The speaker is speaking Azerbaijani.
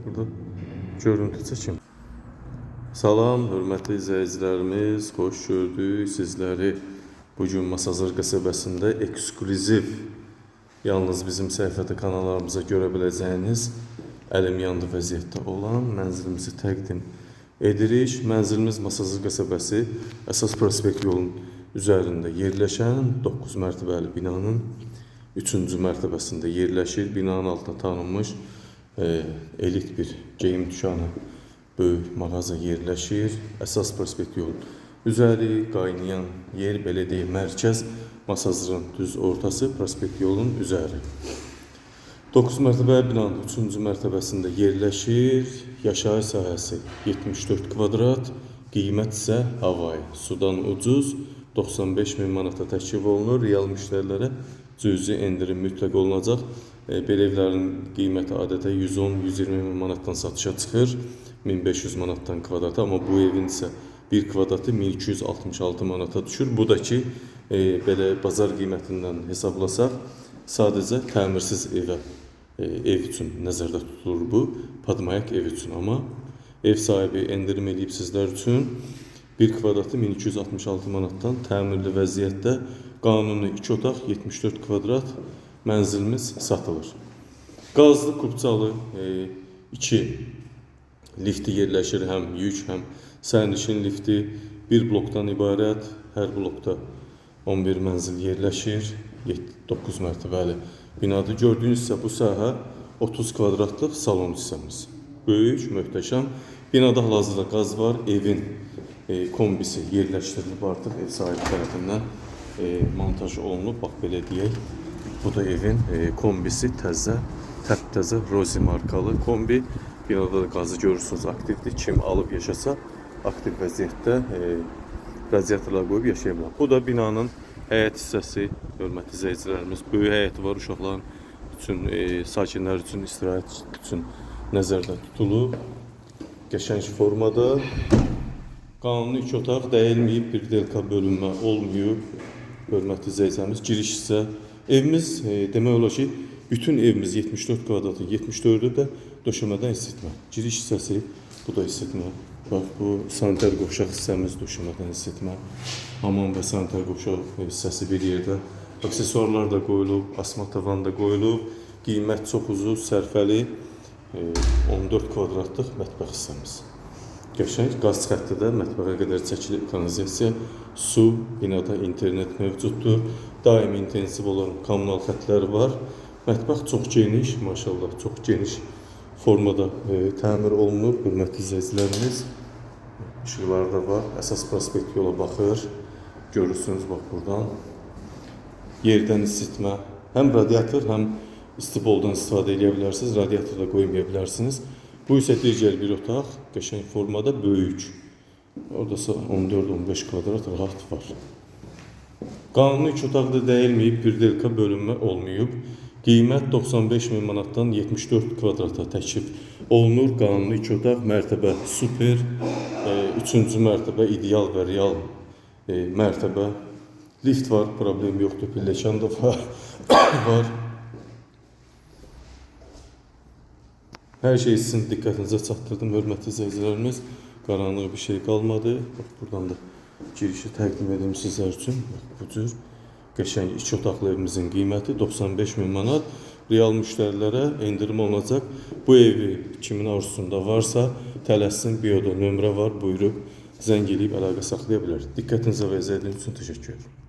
burada görüntü çəkim. Salam, hörmətli izləyicilərimiz, xoş gördük sizləri. Bugün Masazır qəsəbəsində eksklüziv, yalnız bizim səhifədə kanallarımıza görə biləcəyiniz əlim yandı vəziyyətdə olan mənzilimizi təqdim edirik. Mənzilimiz Masazır qəsəbəsi əsas prospekt yolun üzərində yerləşən 9 mərtəbəli binanın 3-cü mərtəbəsində yerləşir. Binanın altında tanınmış elit bir geyim dükkanı, böyük mağaza yerləşir. Əsas prospekt yolun üzəri, qaynayan yer, belə deyək, mərkəz Masazırın düz ortası prospekt yolun üzəri. 9 mərtəbəli binanın 3-cü mərtəbəsində yerləşir. Yaşayış sahəsi 74 kvadrat, qiymət isə havayı, sudan ucuz, 95.000 manata təklif olunur. Real müştərilərə cüzi endirim mütləq olunacaq. Belə evlərin qiyməti adətə 110-120 manatdan satışa çıxır, 1500 manatdan kvadrata, amma bu evin isə bir kvadratı 1266 manata düşür. Bu da ki, belə bazar qiymətindən hesablasaq, sadəcə təmirsiz ev üçün nəzərdə tutulur bu, padmayak ev üçün. Amma ev sahibi endirim edib sizlər üçün bir kvadratı 1266 manatdan təmirli vəziyyətdə qanuni 2 otaq 74 kvadrat mənzilimiz satılır. Qazlı, kubçalı 2 lifti yerləşir, həm yük, həm sərnişin lifti. Bir blokdan ibarət, hər blokda 11 mənzil yerləşir. 9 mərtəbəli binadır. Gördüyünüz isə bu sahə 30 kvadratlıq salon hissəmiz. Böyük, möhtəşəm. Binada hal-hazırda qaz var. Evin kombisi yerləşdirilib artıq ev sahibi tərəfindən montaj olunub. Bax, belə deyək. Bu da evin kombisi, təptəzə Rozi markalı kombi. Binada da qazı görürsünüz, aktivdir. Kim alıb yaşasa, aktiv vəziyyətdə radiatorlar qoyub yaşaya bilər. Bu da binanın həyət hissəsi, hörmətli izləyicilərimiz. Böyük həyəti var, uşaqların üçün, sakinlər üçün, istirahət üçün nəzərdə tutulub. Qəşəng formada. Qanuni 2 otaq dəyilməyib, bir delka bölünmə olmayıb. Hörmətli izləyicilərimiz, giriş isə evimiz, demək olar ki, bütün evimiz 74 kvadratı, 74'ü də döşəmədən isitmə. Giriş hissəsi, bu da isitmə. Bax, bu sanitar qovşaq hissəmiz döşəmədən isitmə. Hamam və sanitar qovşaq hissəsi bir yerdə. Aksesuarlar da qoyulub, asma tavan da qoyulub. Qiymət çox ucuz, sərfəli 14 kvadratlıq mətbəx hissəmiz. Qəşəng qaz xətti də mətbəxə qədər çəkilib, kanalizasiya, su, binada internet mövcuddur. Daim intensiv olan kommunal xətlər var. Mətbəx çox geniş, maşallah, çox geniş formada təmir olunur. Hörmətli izləyicilərimiz, işıqları da var. Əsas prospekt yola baxır. Görürsünüz, bax, buradan. Yerdən isitmə, həm radiator, həm istiboldan istifadə edə bilərsiniz, radiator da qoymaya bilərsiniz. Bu isə digər bir otaq, qəşəng formada, böyük. Oradasa 14-15 kvadrat rahat var. Qanuni 2 otaqda dəyilməyib, bir delka bölünmə olmayıb. Qiymət 95.000 manatdan 74 kvadrata təklif olunur. Qanuni 2 otaq, mərtəbə super, 3-cü mərtəbə ideal və real mərtəbə. Lift var, problem yoxdur, pilləkan da var. Hər şey sizin diqqətinizə çatdırdım, hörmətli izləyicilərimiz. Qaranlıq bir şey qalmadı. Bax, buradan da girişi təqdim edim sizlər üçün. Bax, bu cür qəşəng 2 otaqlı evimizin qiyməti 95.000 manat. Real müştərilərə endirim olacaq. Bu evi kimin arzusunda varsa tələssin, bioda nömrə var, buyurub zəng edib əlaqə saxlaya bilər. Diqqətinizə və izlədiyiniz üçün təşəkkür ederim.